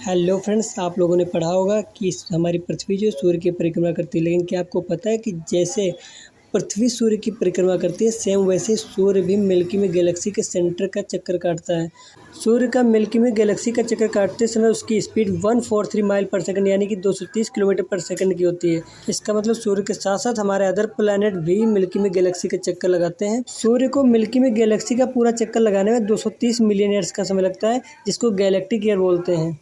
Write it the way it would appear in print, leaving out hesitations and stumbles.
Hello friends, आप लोगों ने पढ़ा होगा कि हमारी पृथ्वी जो सूर्य की परिक्रमा करती है, लेकिन क्या आपको पता है कि जैसे पृथ्वी सूर्य की परिक्रमा करती है, सेम वैसे सूर्य भी मिल्की वे गैलेक्सी के सेंटर का चक्कर काटता है। सूर्य का मिल्की वे गैलेक्सी का चक्कर काटते समय उसकी स्पीड 143 माइल पर सेकंड यानी कि 230 किलोमीटर पर सेकंड की होती है। इसका मतलब सूर्य के साथ साथ हमारे अदर प्लैनेट भी मिल्की वे गैलेक्सी के चक्कर लगाते हैं। सूर्य को मिल्की वे गैलेक्सी का पूरा चक्कर लगाने में 230 मिलियन ईयर्स का समय लगता है, जिसको गैलेक्टिक ईयर बोलते हैं।